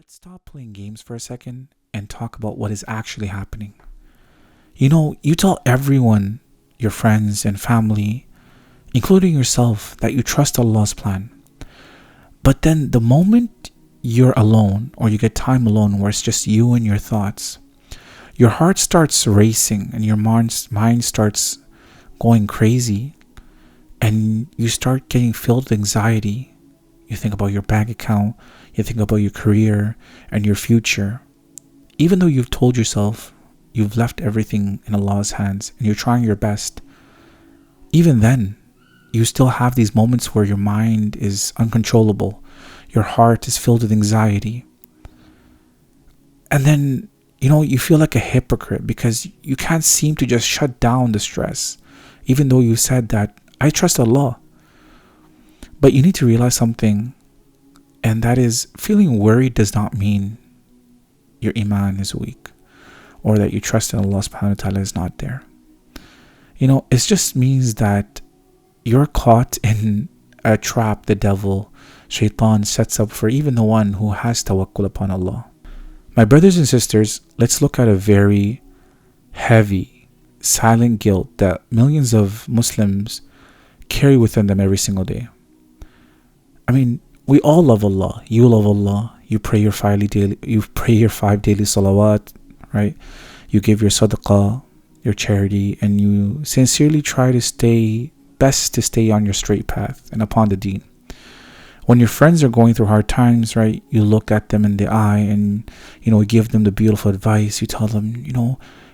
Let's stop playing games for a second and talk about what is actually happening. You tell everyone, your friends and family, including yourself, that you trust Allah's plan. But then the moment you're alone or you get time alone where it's just you and your thoughts, your heart starts racing and your mind starts going crazy and you start getting filled with anxiety. You think about your bank account, you think about your career and your future. Even though you've told yourself you've left everything in Allah's hands and you're trying your best, even then, you still have these moments where your mind is uncontrollable, your heart is filled with anxiety. And then, you feel like a hypocrite because you can't seem to just shut down the stress, even though you said that, I trust Allah. But you need to realize something, and that is feeling worried does not mean your iman is weak or that you trust in Allah subhanahu wa ta'ala is not there. It just means that you're caught in a trap the devil, shaytan, sets up for even the one who has tawakkul upon Allah. My brothers and sisters, let's look at a very heavy, silent guilt that millions of Muslims carry within them every single day. We all love Allah. You love Allah. You pray your 5 daily salawat, right? You give your sadaqah, your charity, and you sincerely try to stay on your straight path and upon the deen. When your friends are going through hard times, right, you look at them in the eye and, give them the beautiful advice. You tell them,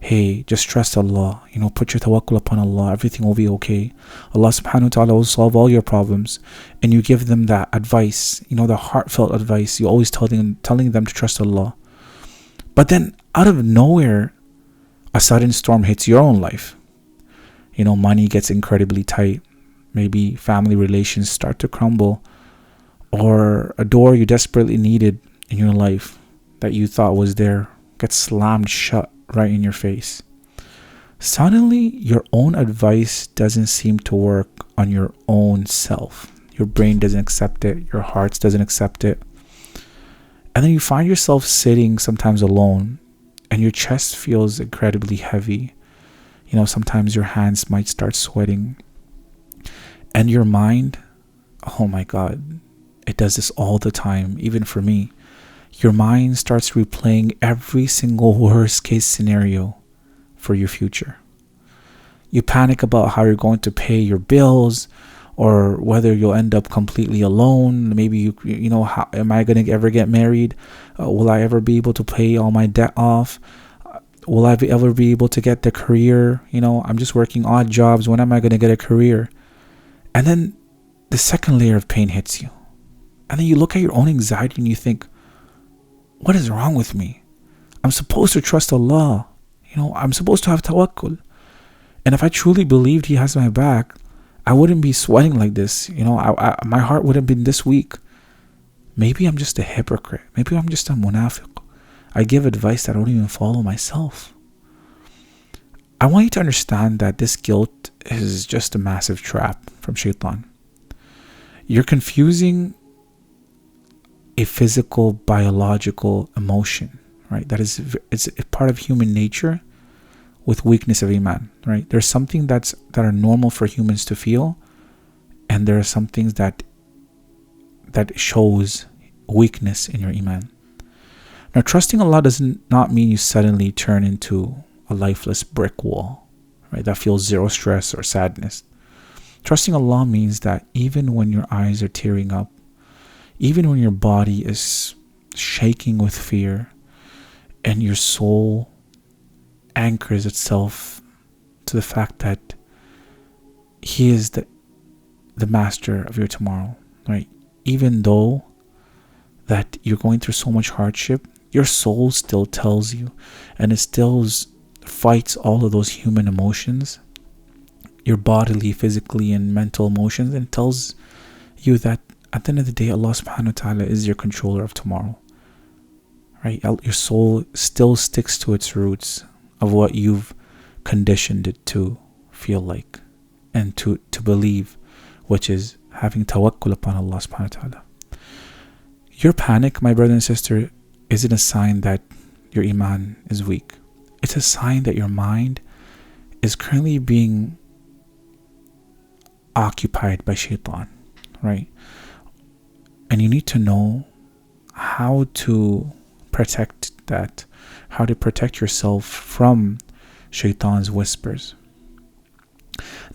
hey, just trust Allah, put your tawakkul upon Allah, everything will be okay. Allah subhanahu wa ta'ala will solve all your problems. And you give them that advice, the heartfelt advice. You always telling them to trust Allah. But then out of nowhere, a sudden storm hits your own life. Money gets incredibly tight. Maybe family relations start to crumble. Or a door you desperately needed in your life that you thought was there gets slammed shut right in your face. Suddenly, your own advice doesn't seem to work on your own self. Your brain doesn't accept it. Your heart doesn't accept it. And then you find yourself sitting sometimes alone and your chest feels incredibly heavy. Sometimes your hands might start sweating. And your mind, oh my God, it does this all the time, even for me. Your mind starts replaying every single worst case scenario for your future. You panic about how you're going to pay your bills or whether you'll end up completely alone. Maybe how am I going to ever get married? Will I ever be able to pay all my debt off? Will I ever be able to get the career? I'm just working odd jobs. When am I going to get a career? And then the second layer of pain hits you. And then you look at your own anxiety and you think, what is wrong with me? I'm supposed to trust Allah. I'm supposed to have tawakkul. And if I truly believed He has my back, I wouldn't be sweating like this. My heart wouldn't be this weak. Maybe I'm just a hypocrite. Maybe I'm just a munafiq. I give advice that I don't even follow myself. I want you to understand that this guilt is just a massive trap from shaytan. You're confusing a physical, biological emotion, right? It's a part of human nature with weakness of iman, right? There's something that are normal for humans to feel, and there are some things that shows weakness in your iman. Now, trusting Allah does not mean you suddenly turn into a lifeless brick wall, right? That feels zero stress or sadness. Trusting Allah means that even when your eyes are tearing up, even when your body is shaking with fear and your soul anchors itself to the fact that He is the master of your tomorrow, right? Even though that you're going through so much hardship, your soul still tells you, and it still fights all of those human emotions, your bodily, physically, and mental emotions, and tells you that at the end of the day, Allah subhanahu wa ta'ala is your controller of tomorrow. Right? Your soul still sticks to its roots of what you've conditioned it to feel like and to believe, which is having tawakkul upon Allah subhanahu wa ta'ala. Your panic, my brother and sister, isn't a sign that your iman is weak. It's a sign that your mind is currently being occupied by shaitan, right? And you need to know how to protect that, how to protect yourself from shaitan's whispers.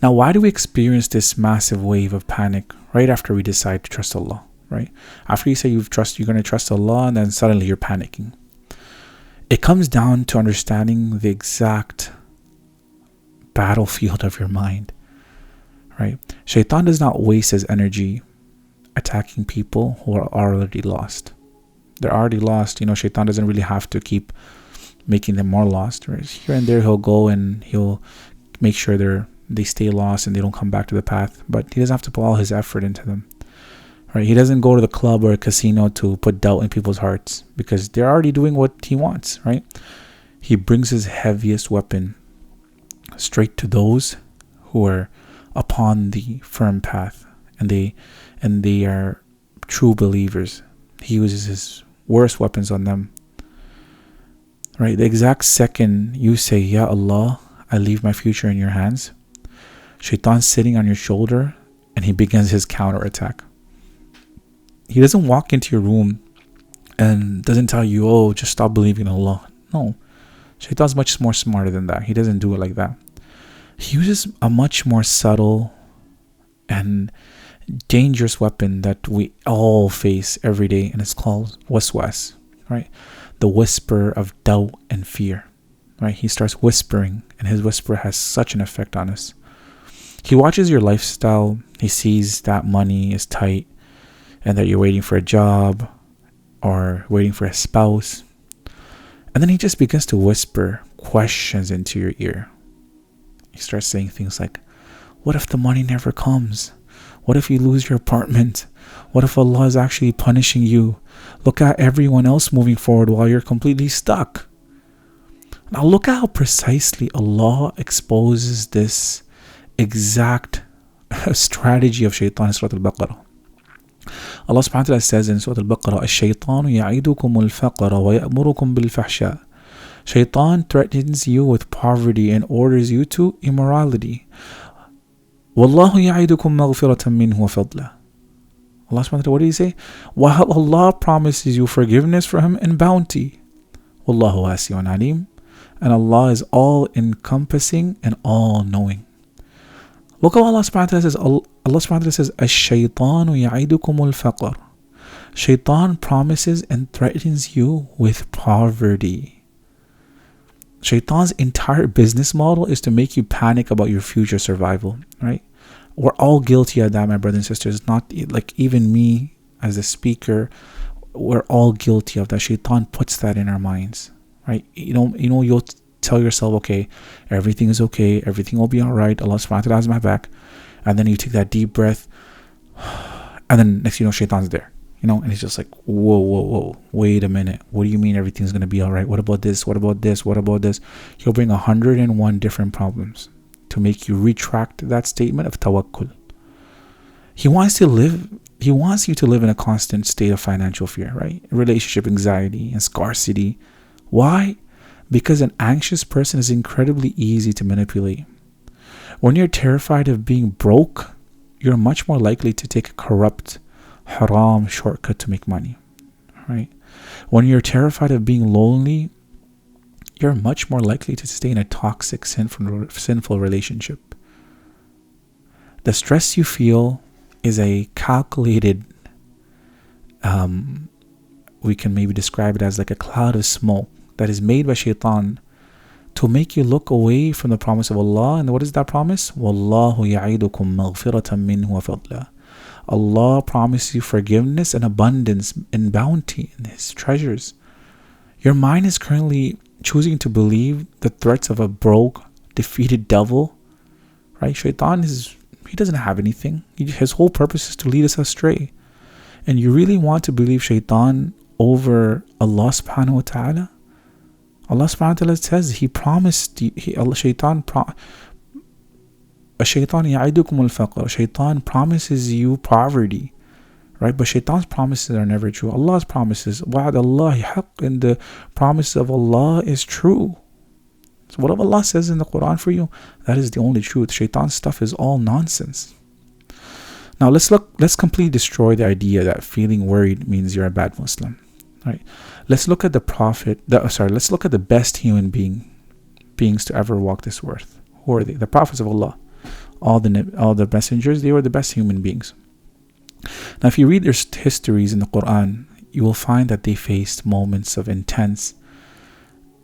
Now, why do we experience this massive wave of panic right after we decide to trust Allah, right? After you say you're going to trust Allah, and then suddenly you're panicking. It comes down to understanding the exact battlefield of your mind, right? Shaitan does not waste his energy attacking people who are already lost. They're already lost. Shaitan doesn't really have to keep making them more lost. Right? Here and there, he'll go and he'll make sure they stay lost and they don't come back to the path. But he doesn't have to put all his effort into them. Right? He doesn't go to the club or a casino to put doubt in people's hearts because they're already doing what he wants. Right? He brings his heaviest weapon straight to those who are upon the firm path, and they are true believers. He uses his worst weapons on them. Right? The exact second you say, Ya Allah, I leave my future in your hands, Shaitan's sitting on your shoulder and he begins his counterattack. He doesn't walk into your room and doesn't tell you, oh, just stop believing in Allah. No. Shaitan's much more smarter than that. He doesn't do it like that. He uses a much more subtle and dangerous weapon that we all face every day, and it's called waswas, right? The whisper of doubt and fear, right? He starts whispering, and his whisper has such an effect on us. He watches your lifestyle. He sees that money is tight and that you're waiting for a job or waiting for a spouse. And then he just begins to whisper questions into your ear. He starts saying things like, what if the money never comes? What if you lose your apartment? What if Allah is actually punishing you? Look at everyone else moving forward while you're completely stuck. Now look at how precisely Allah exposes this exact strategy of shaitan in Surah Al-Baqarah. Allah subhanahu wa ta'ala says in Surah Al-Baqarah, الشيطان يعيدكم الفقر ويأمركم بالفحشاء. Shaitan threatens you with poverty and orders you to immorality. وَاللَّهُ يَعِدُكُمْ مَغْفِرَةً مِّنْهُ وَفَضْلًا. Allah subhanahu wa ta'ala, what did he say? While Allah promises you forgiveness from him and bounty. وَاللَّهُ وَاسِعٌ عَلِيمٌ. And Allah is all encompassing and all knowing. Look how Allah subhanahu wa ta'ala says, Allah subhanahu wa ta'ala says, الشيطان يعيدكم الفقر. Shaitan promises and threatens you with poverty. Shaitan's entire business model is to make you panic about your future survival, right? We're all guilty of that, my brothers and sisters. Not like even me as a speaker, we're all guilty of that. Shaitan puts that in our minds, right? You'll tell yourself, okay, everything is okay, everything will be all right. Allah subhanahu wa ta'ala has my back. And then you take that deep breath, and then next Shaitan's there. And he's just like, whoa, wait a minute. What do you mean everything's going to be all right? What about this? What about this? What about this? He'll bring 101 different problems to make you retract that statement of tawakkul. He wants you to live in a constant state of financial fear, right? Relationship anxiety and scarcity. Why? Because an anxious person is incredibly easy to manipulate. When you're terrified of being broke, you're much more likely to take a corrupt haram shortcut to make money, right? When you're terrified of being lonely, you're much more likely to stay in a toxic, sinful relationship. The stress you feel is a calculated, we can maybe describe it as like a cloud of smoke that is made by shaitan to make you look away from the promise of Allah. And what is that promise? وَاللَّهُ يَعِدُكُمْ مَغْفِرَةً مِّنْهُ وَفَضْلًا. Allah promises you forgiveness and abundance and bounty and his treasures. Your mind is currently choosing to believe the threats of a broke, defeated devil, right? Shaitan he doesn't have anything. His whole purpose is to lead us astray. And you really want to believe shaitan over Allah subhanahu wa ta'ala? Allah subhanahu wa ta'ala says he promised shaitan يعيدكم الفقر. Shaitan promises you poverty, right? But shaitan's promises are never true. Allah's promises, wa'ad Allahi haqq, and the promise of Allah is true. So whatever Allah says in the Quran for you, that is the only truth. Shaitan's stuff is all nonsense. Now let's completely destroy the idea that feeling worried means you're a bad Muslim. Right? Let's look at let's look at the best human beings to ever walk this earth. Who are they? The prophets of Allah. All the messengers, they were the best human beings. Now if you read their histories in the Quran, you will find that they faced moments of intense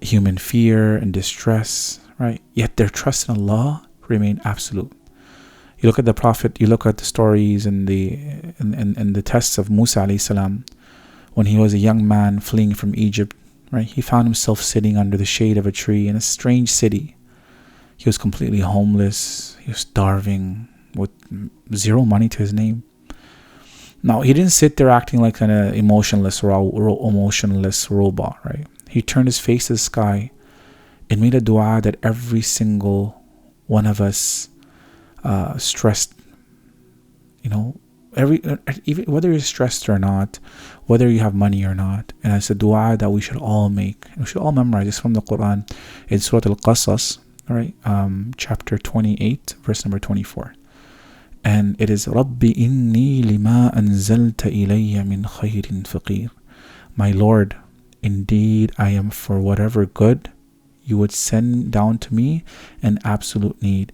human fear and distress, right? Yet their trust in Allah remained absolute. You look at the Prophet, you look at the stories and the tests of Musa alayhi salam, when he was a young man fleeing from Egypt, right? He found himself sitting under the shade of a tree in a strange city. He was completely homeless. He was starving with zero money to his name. Now, he didn't sit there acting like an emotionless robot, right? He turned his face to the sky and made a dua that every single one of us stressed, even whether you're stressed or not, whether you have money or not. And it's a dua that we should all make. We should all memorize. It's from the Quran. It's Surah Al-Qasas, right? Chapter 28, verse number 24. And it is Rabbi inni lima anzalta ilayya min khayrin faqir. My Lord, indeed I am for whatever good you would send down to me in absolute need.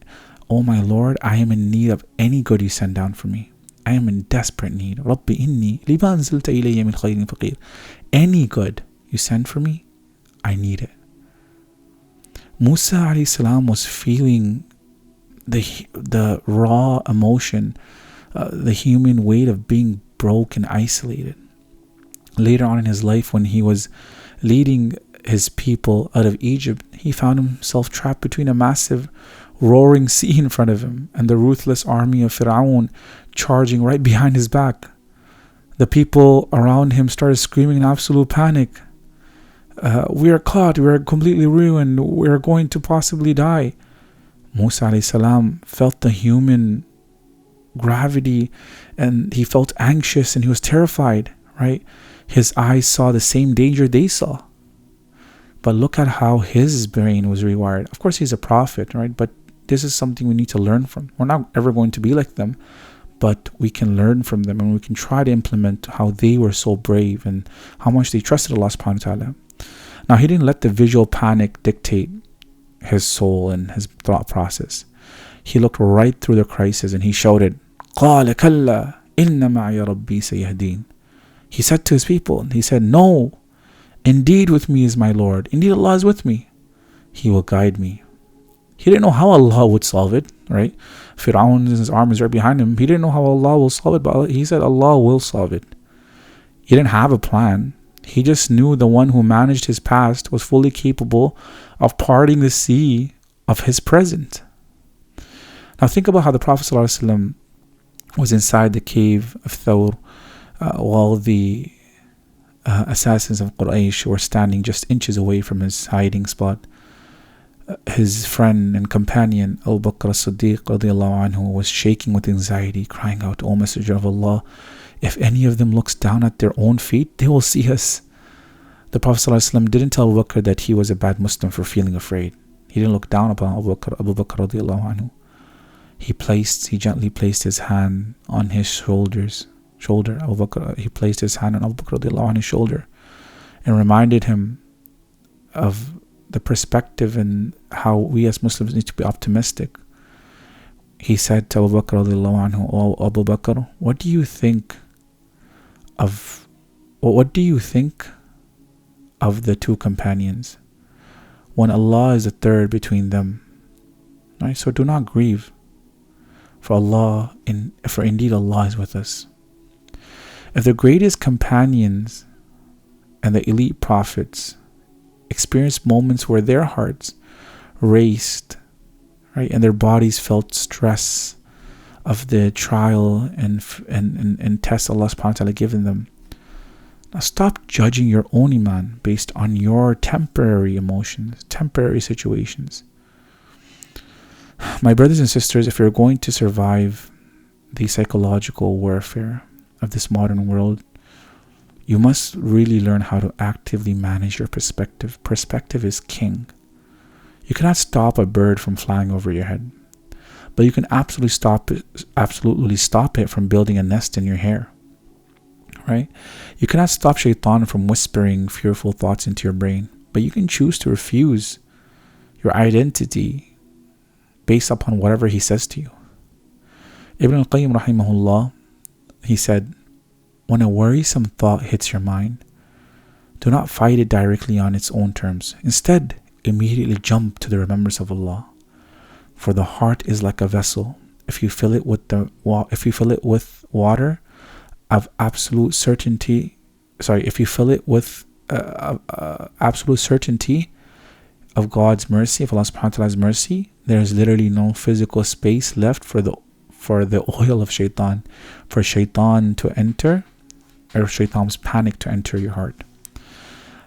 Oh my Lord, I am in need of any good you send down for me. I am in desperate need. Rabbi inni lima anzalta ilayya min khayrin faqir. Any good you send for me, I need it. Musa alayhi salam was feeling the raw emotion, the human weight of being broke and isolated. Later on in his life, when he was leading his people out of Egypt, he found himself trapped between a massive roaring sea in front of him and the ruthless army of Fir'aun charging right behind his back. The people around him started screaming in absolute panic. We are caught, we are completely ruined, we are going to possibly die. Musa alayhi salam felt the human gravity, and he felt anxious and he was terrified, right? His eyes saw the same danger they saw. But look at how his brain was rewired. Of course, he's a prophet, right? But this is something we need to learn from. We're not ever going to be like them, but we can learn from them, and we can try to implement how they were so brave and how much they trusted Allah subhanahu wa ta'ala. Now, he didn't let the visual panic dictate his soul and his thought process. He looked right through the crisis and he shouted, قَالَ كَلَّا إِنَّ مَعِيَ رَبِّي سَيَهْدِينَ. He said to his people, he said, no, indeed with me is my Lord. Indeed Allah is with me. He will guide me. He didn't know how Allah would solve it, right? Fir'aun's arm is right behind him. He didn't know how Allah will solve it, but he said Allah will solve it. He didn't have a plan. He just knew the one who managed his past was fully capable of parting the sea of his present. Now think about how the Prophet ﷺ was inside the cave of Thawr while the assassins of Quraysh were standing just inches away from his hiding spot. His friend and companion Abu Bakr as-Siddiq radiallahu anhu was shaking with anxiety, crying out, O Messenger of Allah, if any of them looks down at their own feet, they will see us. The Prophet ﷺ didn't tell Abu Bakr that he was a bad Muslim for feeling afraid. He didn't look down upon Abu Bakr radiallahu anhu. He gently placed his hand on his shoulder. He placed his hand on Abu Bakr radiallahu anhu's shoulder and reminded him of the perspective and how we as Muslims need to be optimistic. He said to Abu Bakr radiallahu anhu, O Abu Bakr, what do you think of the two companions when Allah is the third between them? Right? So do not grieve, for indeed Allah is with us. If the greatest companions and the elite prophets experienced moments where their hearts raced, right, and their bodies felt stress of the trial and test Allah subhanahu wa ta'ala given them, now stop judging your own iman based on your temporary emotions, temporary situations. My brothers and sisters, if you're going to survive the psychological warfare of this modern world, you must really learn how to actively manage your perspective. Perspective is king. You cannot stop a bird from flying over your head, but you can absolutely stop it from building a nest in your hair. Right? You cannot stop shaytan from whispering fearful thoughts into your brain, but you can choose to refuse your identity based upon whatever he says to you. Ibn al-Qayyim rahimahullah, he said, when a worrisome thought hits your mind, do not fight it directly on its own terms. Instead, immediately jump to the remembrance of Allah. For the heart is like a vessel. If you fill it with water of absolute certainty, if you fill it with absolute certainty of God's mercy, of Allah subhanahu wa ta'ala's mercy, there is literally no physical space left for the oil of shaitan, for shaitan to enter, or shaitan's panic to enter your heart.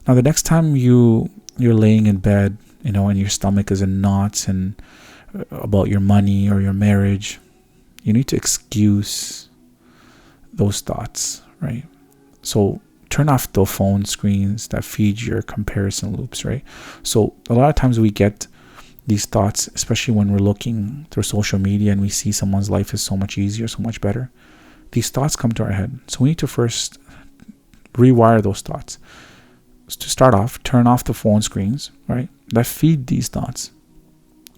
Now, the next time you're laying in bed, and your stomach is in knots and about your money or your marriage, you need to excuse those thoughts, right? So turn off the phone screens that feed your comparison loops, right? So a lot of times we get these thoughts, especially when we're looking through social media and we see someone's life is so much easier, so much better. These thoughts come to our head. So we need to first rewire those thoughts. So to start off, turn off the phone screens, right, that feed these thoughts.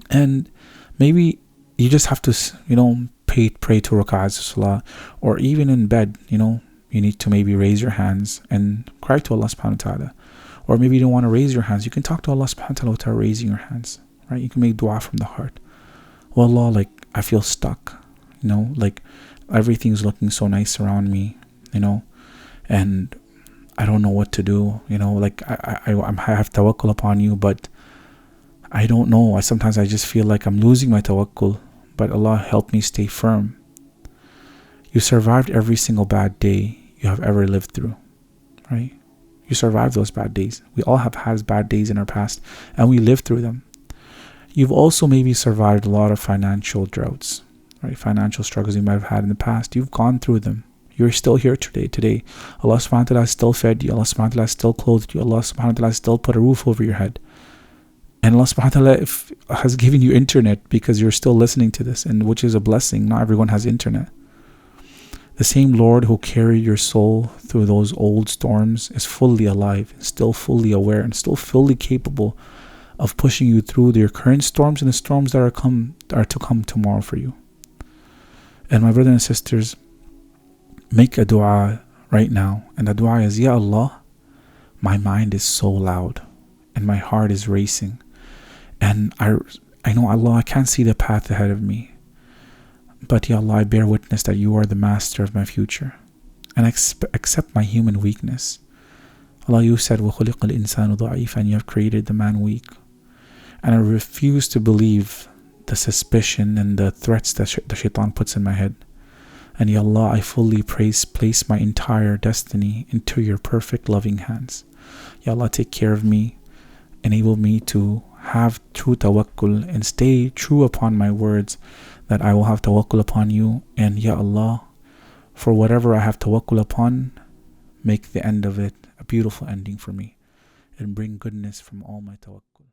And maybe you just have to, pray to rak'ahs salah, or even in bed, you need to maybe raise your hands and cry to Allah subhanahu wa ta'ala. Or maybe you don't want to raise your hands. You can talk to Allah subhanahu wa ta'ala without raising your hands, right? You can make dua from the heart. Well, Allah, I feel stuck, everything's looking so nice around me, and I don't know what to do, I have tawakkul upon you, but I don't know. Sometimes I just feel like I'm losing my tawakkul, but Allah help me stay firm. You survived every single bad day you have ever lived through, right? You survived those bad days. We all have had bad days in our past, and we lived through them. You've also maybe survived a lot of financial droughts, right? Financial struggles you might have had in the past. You've gone through them. You're still here today. Allah subhanahu wa ta'ala still fed you. Allah subhanahu wa ta'ala still clothed you. Allah subhanahu wa ta'ala still put a roof over your head. And Allah subhanahu wa ta'ala has given you internet because you're still listening to this, and which is a blessing. Not everyone has internet. The same Lord who carried your soul through those old storms is fully alive, still fully aware, and still fully capable of pushing you through your current storms and the storms that are to come tomorrow for you. And my brothers and sisters, make a dua right now. And the dua is, Ya Allah, my mind is so loud and my heart is racing. And I know, Allah, I can't see the path ahead of me. But Ya Allah, I bear witness that you are the master of my future. And accept my human weakness. Allah, you said, وَخُلِقَ الْإِنسَانُ ضَعِيفًا, and you have created the man weak. And I refuse to believe the suspicion and the threats that the shaitan puts in my head. And Ya Allah, I fully place my entire destiny into your perfect loving hands. Ya Allah, take care of me. Enable me to have true tawakkul and stay true upon my words that I will have tawakkul upon you. And Ya Allah, for whatever I have tawakkul upon, make the end of it a beautiful ending for me and bring goodness from all my tawakkul.